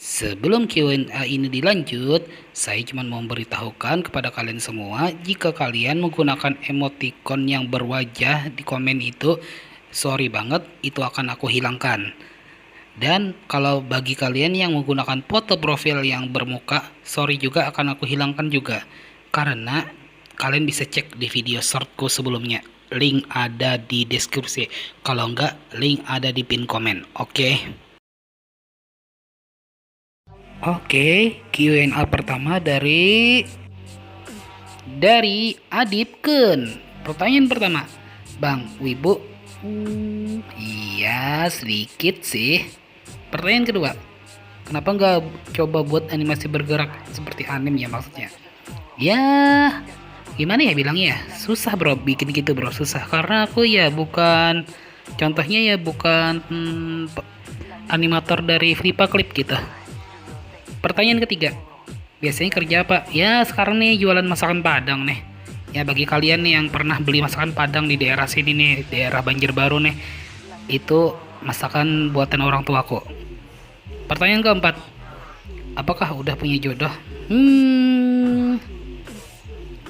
Sebelum Q&A ini dilanjut, saya cuma mau memberitahukan kepada kalian semua, jika kalian menggunakan emoticon yang berwajah di komen itu, sorry banget, itu akan aku hilangkan. Dan kalau bagi kalian yang menggunakan foto profil yang bermuka, sorry juga akan aku hilangkan juga. Karena kalian bisa cek di video shortku sebelumnya. Link ada di deskripsi. Kalau enggak, link ada di pin komen. Oke. Oke, Q&A pertama dari Adipken. Pertanyaan pertama, Bang Wibu. Iya, sedikit sih. Pertanyaan kedua, kenapa nggak coba buat animasi bergerak seperti anime ya maksudnya? Ya, gimana ya bilangnya ya? Susah bro, bikin gitu bro, susah. Karena aku ya bukan, contohnya ya bukan animator dari Fripa Clip gitu. Pertanyaan ketiga, biasanya kerja apa? Ya sekarang nih jualan masakan Padang nih. Ya bagi kalian nih yang pernah beli masakan Padang di daerah sini nih, daerah Banjarbaru nih, itu masakan buatan orang tuaku. Pertanyaan keempat, apakah udah punya jodoh?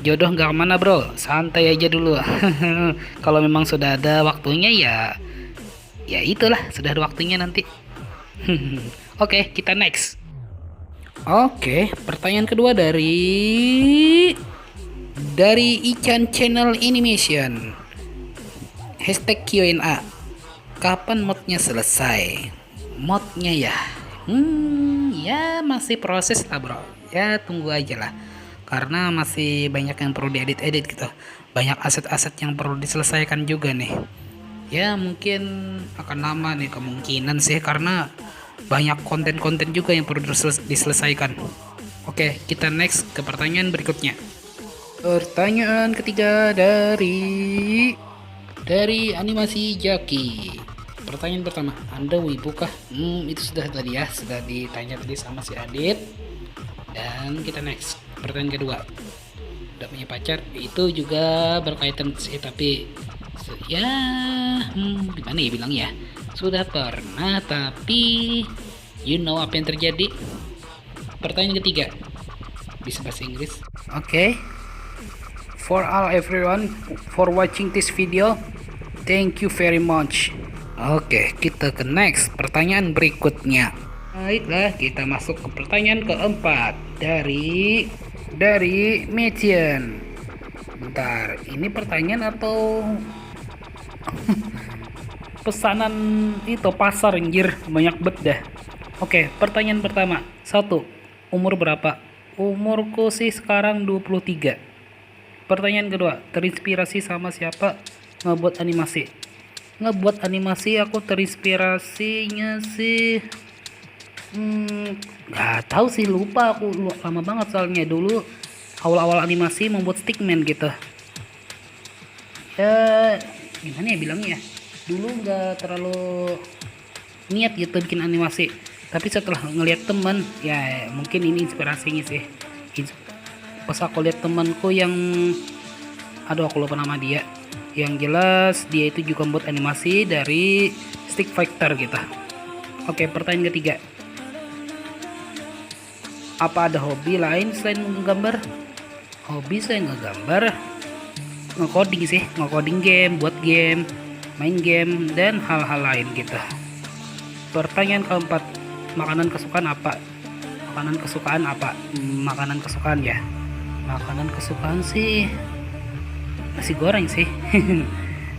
Jodoh nggak kemana bro, santai aja dulu. Kalau memang sudah ada waktunya ya itulah, sudah ada waktunya nanti. Oke, kita next. Oke, pertanyaan kedua dari Ican Channel Animation. Hashtag Q&A. Kapan modnya selesai? Modnya ya, ya masih proses lah bro. Ya tunggu aja lah. Karena masih banyak yang perlu diedit-edit gitu. Banyak aset-aset yang perlu diselesaikan juga nih. Ya mungkin akan lama nih kemungkinan sih, karena banyak konten-konten juga yang perlu diselesaikan. Oke, kita next ke pertanyaan berikutnya. Pertanyaan ketiga dari animasi Jaki. Pertanyaan pertama, Anda wibu kah? Itu sudah tadi ya, sudah ditanya tadi sama si Adit. Dan kita next. Pertanyaan kedua, udah punya pacar? Itu juga berkaitan sih, tapi ya gimana ya bilang ya, sudah pernah tapi you know apa yang terjadi. Pertanyaan ketiga, bisa bahasa Inggris? Oke. For all everyone for watching this video, thank you very much. Oke, kita ke next pertanyaan berikutnya. Baiklah, kita masuk ke pertanyaan keempat dari Metian. Bentar, ini pertanyaan atau pesanan itu pasar anjir, banyak bet dah. Oke, pertanyaan pertama. 1. Umur berapa? Umurku sih sekarang 23. Pertanyaan kedua, terinspirasi sama siapa ngebuat animasi? Ngebuat animasi aku terinspirasinya sih nggak tahu sih, lupa aku, lama banget soalnya. Dulu awal-awal animasi membuat stickman gitu. Ya gimana ya bilangnya, dulu nggak terlalu niat gitu bikin animasi, tapi setelah ngelihat teman ya mungkin ini inspirasinya sih. Pas aku lihat temanku yang aduh aku lupa nama dia, yang jelas dia itu juga membuat animasi dari Stick Fighter gitu. Oke, pertanyaan ketiga, apa ada hobi lain selain menggambar? Hobi saya ngegambar, nge-coding sih, nge-coding game, buat game, main game, dan hal-hal lain gitu. Pertanyaan keempat, makanan kesukaan apa? Makanan kesukaan apa? Makanan kesukaan ya, makanan kesukaan sih nasi goreng sih.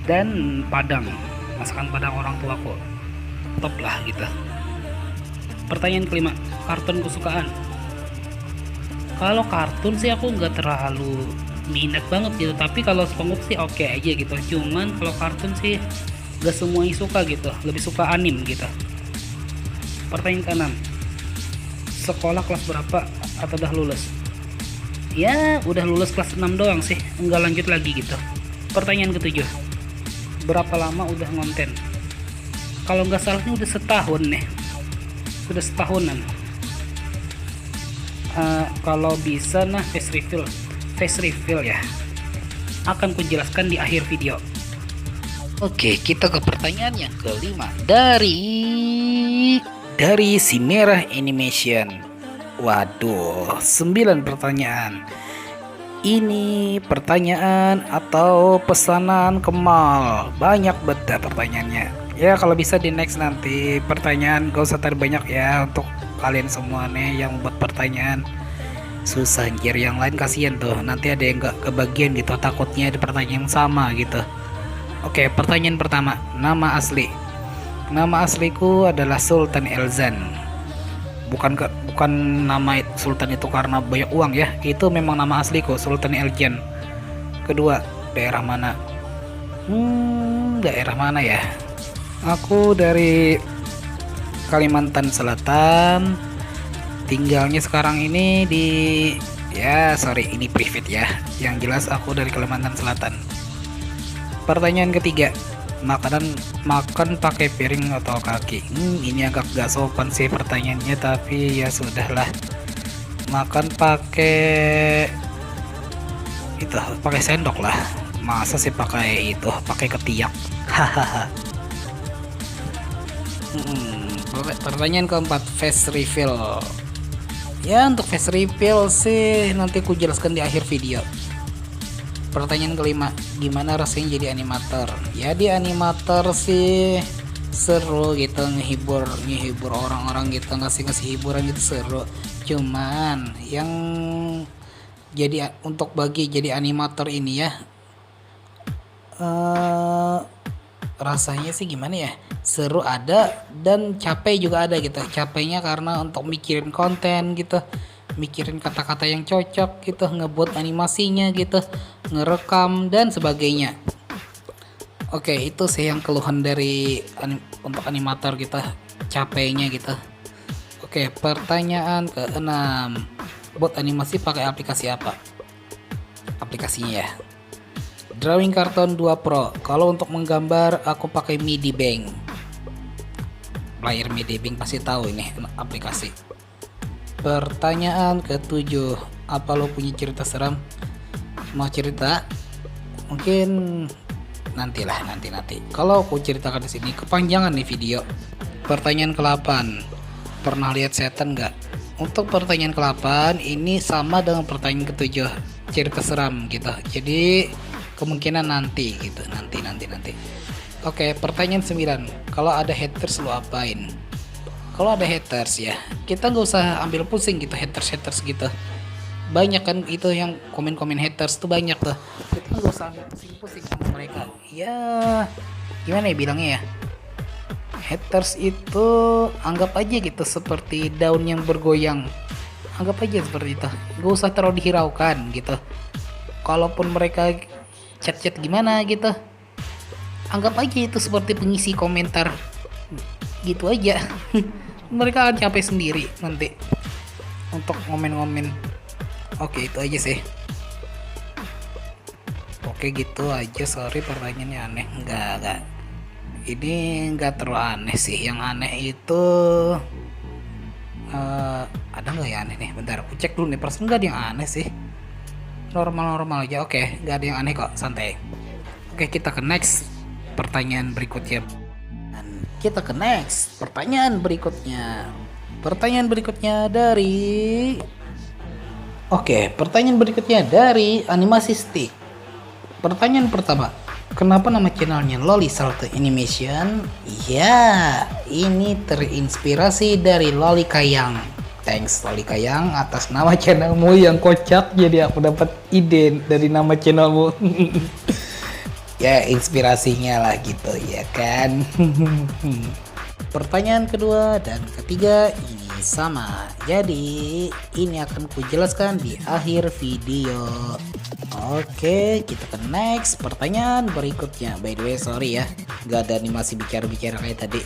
Dan Padang, masakan Padang orang tuaku, top lah gitu. Pertanyaan kelima, kartun kesukaan. Kalau kartun sih aku nggak terlalu minat banget gitu, tapi kalau SpongeBob sih oke aja gitu. Cuman kalau kartun sih nggak semuanya suka gitu, lebih suka anime gitu. Pertanyaan keenam, sekolah kelas berapa atau udah lulus? Ya udah lulus kelas 6 doang sih, nggak lanjut lagi gitu. Pertanyaan ketujuh, berapa lama udah ngonten? Kalau nggak salahnya udah setahun nih, sudah setahunan. Kalau bisa nah face reveal ya, akan kujelaskan di akhir video. Oke, kita ke pertanyaan yang kelima dari si Merah Animation. Waduh, 9 pertanyaan. Ini pertanyaan atau pesanan Kemal? Banyak banget pertanyaannya. Ya kalau bisa di next nanti pertanyaan gak usah terlalu banyak ya untuk kalian semua nih yang buat pertanyaan. Susah anjir, yang lain kasihan tuh, nanti ada yang gak kebagian gitu, takutnya ada pertanyaan yang sama gitu. Oke, pertanyaan pertama, nama asli. Nama asliku adalah Sultan Elzan. Bukan nama Sultan itu karena banyak uang ya, itu memang nama asliku, Sultan Elzan. Kedua, daerah mana? Daerah mana ya? Aku dari Kalimantan Selatan. Tinggalnya sekarang ini di, ya sorry ini private ya, yang jelas aku dari Kalimantan Selatan. Pertanyaan ketiga, makan pakai piring atau kaki? Ini agak gak sopan sih pertanyaannya, tapi ya sudahlah. Makan pakai itu, pakai sendok lah. Masa sih pakai itu, pakai ketiak? Hahaha. Pertanyaan keempat, face reveal. Ya untuk face reveal sih nanti aku jelaskan di akhir video. Pertanyaan kelima, gimana rasanya jadi animator? Ya di animator sih seru gitu, ngehibur orang-orang gitu, ngasih hiburan gitu seru. Cuman yang jadi untuk bagi jadi animator ini ya rasanya sih gimana ya, seru ada dan capek juga ada gitu. Capeknya karena untuk mikirin konten gitu, mikirin kata-kata yang cocok gitu, ngebuat animasinya gitu, ngerekam dan sebagainya. Oke, itu sih yang keluhan dari untuk animator kita, capeknya gitu. Oke, pertanyaan ke-6, buat animasi pakai aplikasi apa? Aplikasinya ya, Drawing Cartoon 2 Pro. Kalau untuk menggambar aku pakai Medibank. Player Medibank pasti tahu ini aplikasi. Pertanyaan ke-7, apa lo punya cerita seram? Mau cerita? Mungkin nantilah, nanti. Kalau aku ceritakan di sini kepanjangan nih video. Pertanyaan ke-8, pernah lihat setan nggak? Untuk pertanyaan ke-8 ini sama dengan pertanyaan ke-7, cerita seram gitu. Jadi kemungkinan nanti gitu, nanti. Oke, pertanyaan 9, kalau ada haters lo apain? Kalau ada haters ya kita nggak usah ambil pusing gitu, haters gitu banyak kan itu yang komen haters tuh banyak tuh, kita nggak usah ambil pusing sama mereka ya. Gimana ya bilangnya ya, haters itu anggap aja gitu seperti daun yang bergoyang, anggap aja seperti itu, nggak usah terlalu dihiraukan gitu. Kalaupun mereka chat gimana gitu, anggap aja itu seperti pengisi komentar gitu aja. Mereka akan capek sendiri nanti untuk ngomen. Oke, itu aja sih. Oke, gitu aja. Sorry pertanyaannya aneh. Enggak. Ini enggak terlalu aneh sih. Yang aneh itu ada nggak ya aneh nih? Bentar, aku cek dulu nih. Perasaan nggak ada yang aneh sih. Normal aja. Oke, nggak ada yang aneh kok. Santai. Oke, kita ke next pertanyaan berikutnya. Pertanyaan berikutnya dari pertanyaan berikutnya dari Animasi Stick. Pertanyaan pertama, kenapa nama channelnya Loli Salty Animation? Ya, ini terinspirasi dari Loli Kayang. Thanks Loli Kayang atas nama channelmu yang kocak, jadi aku dapat ide dari nama channelmu. Ya inspirasinya lah gitu ya kan. Pertanyaan kedua dan ketiga ini sama, jadi ini akan kujelaskan di akhir video. Oke, kita ke next pertanyaan berikutnya. By the way sorry ya, gak ada animasi bicara kayak tadi.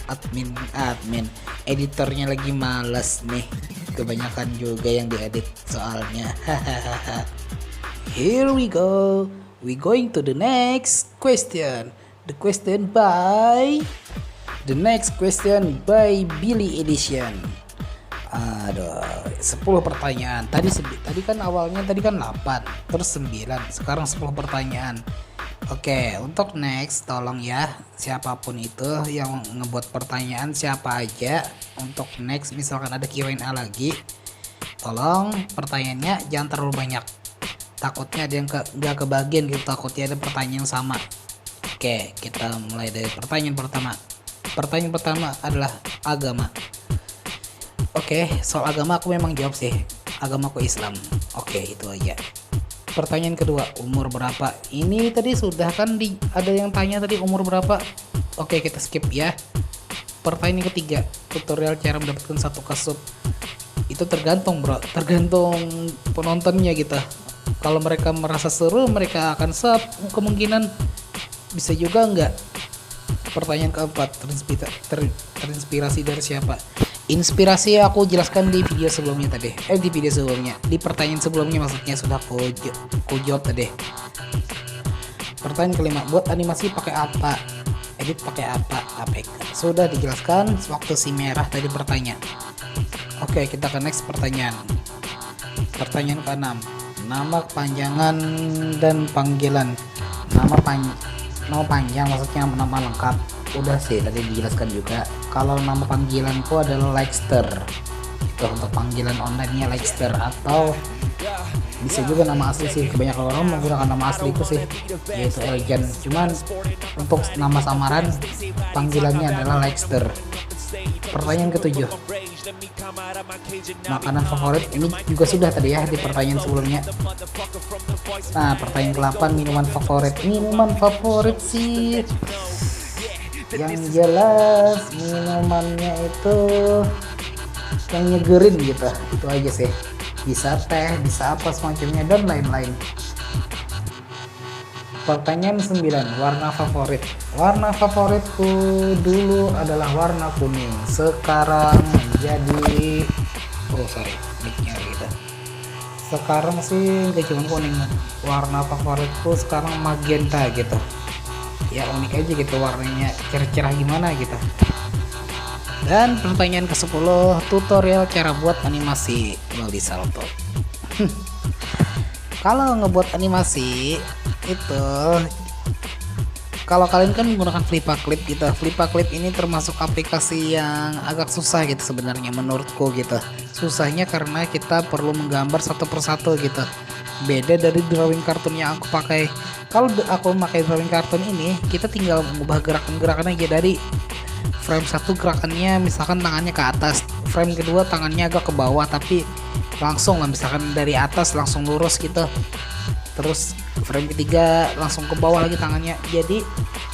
admin editornya lagi males nih, kebanyakan juga yang diedit soalnya. Here we go. We going to the next question. The next question by Billy Edition. Aduh, 10 pertanyaan. Tadi kan awalnya 8, terus 9, sekarang 10 pertanyaan. Oke, untuk next tolong ya siapapun itu yang ngebuat pertanyaan, siapa aja, untuk next misalkan ada Q&A lagi, tolong pertanyaannya jangan terlalu banyak, takutnya ada yang nggak kebagian gitu, takutnya ada pertanyaan yang sama. Oke, kita mulai dari pertanyaan pertama. Pertanyaan pertama adalah agama. Oke, soal agama aku memang jawab sih, agamaku Islam. Oke, itu aja. Pertanyaan kedua, umur berapa? Ini tadi sudah kan ada yang tanya tadi umur berapa. Oke, kita skip ya. Pertanyaan ketiga, tutorial cara mendapatkan satu kasub. Itu tergantung bro, tergantung penontonnya gitu. Kalau mereka merasa seru, mereka akan sub. Kemungkinan bisa juga enggak. Pertanyaan keempat, terinspirasi dari siapa? Inspirasi aku jelaskan di video sebelumnya tadi. Di video sebelumnya, di pertanyaan sebelumnya maksudnya sudah aku jawab tadi. Pertanyaan kelima, buat animasi pakai apa? Edit pakai apa? APK. Sudah dijelaskan waktu si merah tadi bertanya. Oke, kita ke next pertanyaan. Pertanyaan ke-6, nama panjangan dan panggilan. Nama panjang maksudnya nama lengkap. Udah sih tadi dijelaskan juga. Kalau nama panggilanku adalah Likester. Itu untuk panggilan online-nya Likester, atau bisa juga nama asli sih. Kebanyakan orang menggunakan nama asliku sih, yaitu Eljan. Cuman untuk nama samaran panggilannya adalah Likester. Pertanyaan ketujuh, makanan favorit. Ini juga sudah tadi ya di pertanyaan sebelumnya. Nah, pertanyaan ke-8, minuman favorit. Minuman favorit sih yang jelas minumannya itu yang nyegerin gitu, itu aja sih. Bisa teh, bisa apa semacamnya dan lain-lain. Pertanyaan 9, warna favorit. Warna favoritku dulu adalah warna kuning, sekarang jadi mic-nya gitu. Sekarang sih gak cuma kuning, warna favoritku sekarang magenta gitu. Ya unik aja gitu warnanya, cerah-cerah gimana gitu. Dan pertanyaan ke-10, tutorial cara buat animasi melalui Salto. Kalau ngebuat animasi itu, kalau kalian kan menggunakan Flippa Clip gitu. Flippa Clip ini termasuk aplikasi yang agak susah gitu sebenarnya menurutku gitu. Susahnya karena kita perlu menggambar satu persatu gitu. Beda dari drawing kartun yang aku pakai. Kalau aku pakai drawing kartun ini, kita tinggal mengubah gerakan-gerakan aja. Dari frame 1 gerakannya misalkan tangannya ke atas, frame kedua tangannya agak ke bawah tapi langsung lah, misalkan dari atas langsung lurus gitu, terus frame ketiga langsung ke bawah lagi tangannya. Jadi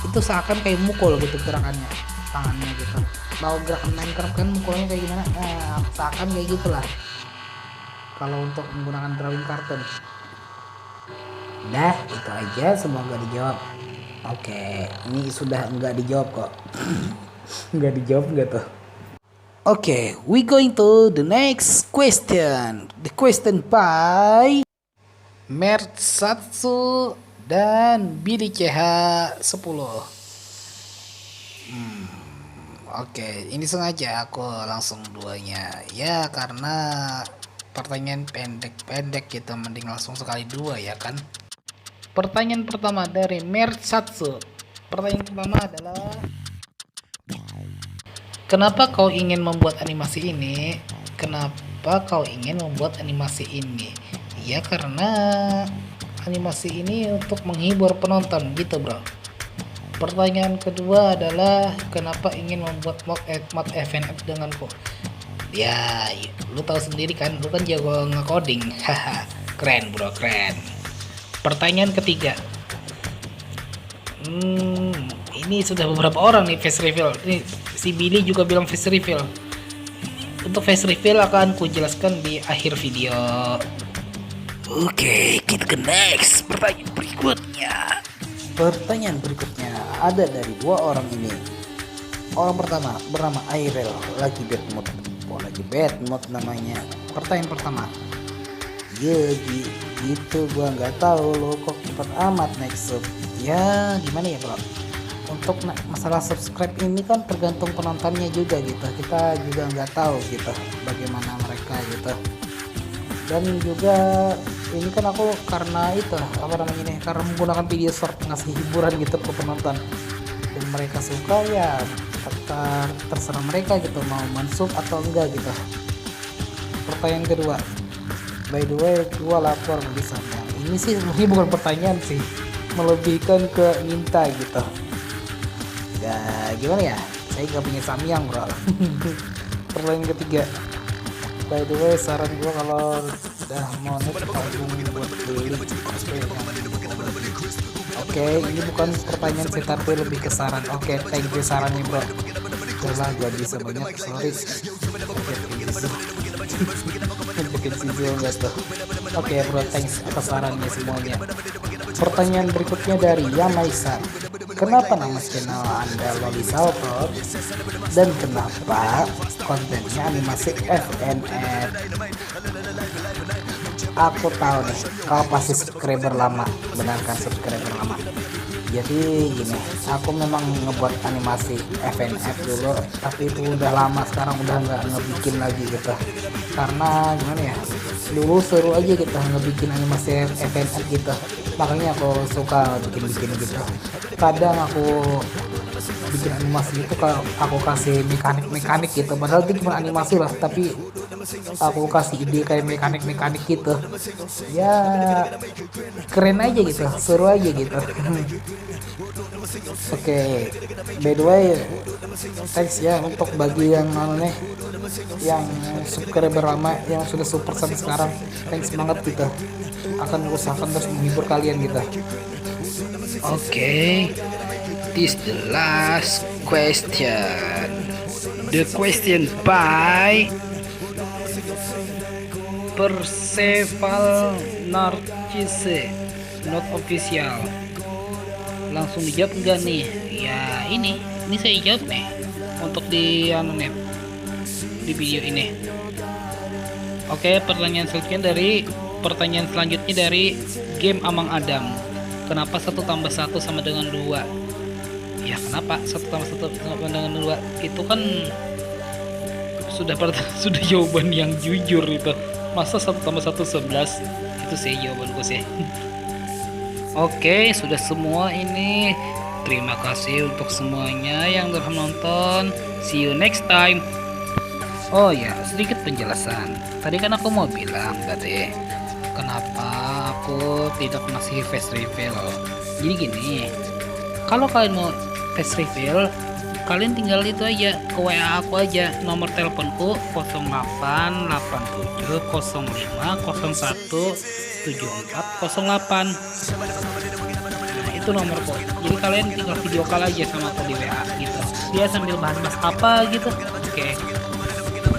itu seakan kayak mukul gitu gerakannya tangannya gitu. Mau gerakan Minecraft kan mukulnya kayak gimana, nah seakan kayak gitulah kalau untuk menggunakan drawing kartun. Dah itu aja, semoga dijawab. Oke, ini sudah enggak dijawab kok. Enggak dijawab enggak tuh. Oke, we going to the next question. The question by Mertsatsu dan Billy CH 10. Oke, ini sengaja aku langsung duanya ya, karena pertanyaan pendek-pendek kita mending langsung sekali dua ya kan. Pertanyaan pertama dari Mertsatsu. Pertanyaan pertama adalah, kenapa kau ingin membuat animasi ini? Kenapa kau ingin membuat animasi ini? Ya karena animasi ini untuk menghibur penonton gitu bro. Pertanyaan kedua adalah, kenapa ingin membuat mod FNF denganku? Ya lu tahu sendiri kan, lu kan jago nge-coding. Haha, keren bro, keren. Pertanyaan ketiga, ini sudah beberapa orang nih face reveal. Ini si Billy juga bilang face reveal. Untuk face reveal akan ku jelaskan di akhir video. Oke, kita ke next pertanyaan berikutnya. Pertanyaan berikutnya ada dari dua orang ini. Orang pertama bernama Airel, lagi bad mood. Lagi bad mood namanya. Pertanyaan pertama, gitu gua nggak tahu lo kok cepet amat naik sub. Ya gimana ya bro, untuk masalah subscribe ini kan tergantung penontonnya juga gitu. Kita juga nggak tahu gitu bagaimana mereka gitu. Dan juga ini kan aku karena itu apa namanya ini, karena menggunakan video short ngasih hiburan gitu ke penonton, dan mereka suka ya terserah mereka gitu mau mensub atau enggak gitu. Pertanyaan kedua, by the way gua lapor bisa. Ini sih sebenarnya bukan pertanyaan sih, melebihkan ke minta gitu ya. Gimana ya, saya nggak punya samyang bro. Pertanyaan ketiga, by the way saran gua kalau udah mau tabung buat beli Oke, ini bukan pertanyaan sih tapi lebih ke saran. Oke, thank you sarannya bro. Udah gak bisa banyak, sorry. Oke bro, thanks atas sarannya semuanya. Pertanyaan berikutnya dari Yamaisa. Kenapa nama channel Anda Loli Salto dan kenapa kontennya animasi FNF? Aku tahu nih, kau pasti subscriber lama, benarkan subscriber lama. Jadi gini, aku memang ngebuat animasi FNF dulu, tapi itu udah lama, sekarang udah nggak ngebikin lagi gitu. Karena gimana ya, dulu seru aja gitu ngebikin animasi FNF gitu. Makanya aku suka bikin gitu. Kadang aku bikin animasi itu kalau aku kasih mekanik gitu, padahal itu cuma animasi lah, tapi aku kasih ide kayak mekanik gitu ya, keren aja gitu, seru aja gitu. Oke, by the way thanks ya untuk bagi yang yang subscriber lama yang sudah super sampai sekarang, thanks banget gitu, akan usahakan terus menghibur kalian gitu. Oke, this the last question. The question by Perseval Narcisse, not official. Langsung dijawab enggak nih? Ya ini saya jawab nih untuk di di video ini. Oke, pertanyaan selanjutnya dari game Amang Adam. Kenapa 1 tambah 1 sama dengan 2? Ya kenapa 1 tambah 1 sama dengan 2? Itu kan sudah jawaban yang jujur itu. Masa 1 tambah 1 11? Itu sih jawabanku sih. Oke, sudah semua ini. Terima kasih untuk semuanya yang telah menonton. See you next time. Oh ya, sedikit penjelasan. Tadi kan aku mau bilang tadi kenapa aku tidak ngasih face reveal. Jadi gini, kalau kalian mau face reveal, kalian tinggal itu aja ke WA aku aja, nomor teleponku 088705017408. Nah, itu nomorku. Jadi kalian tinggal video call aja sama aku di WA gitu. Dia sambil bahas apa gitu. Oke.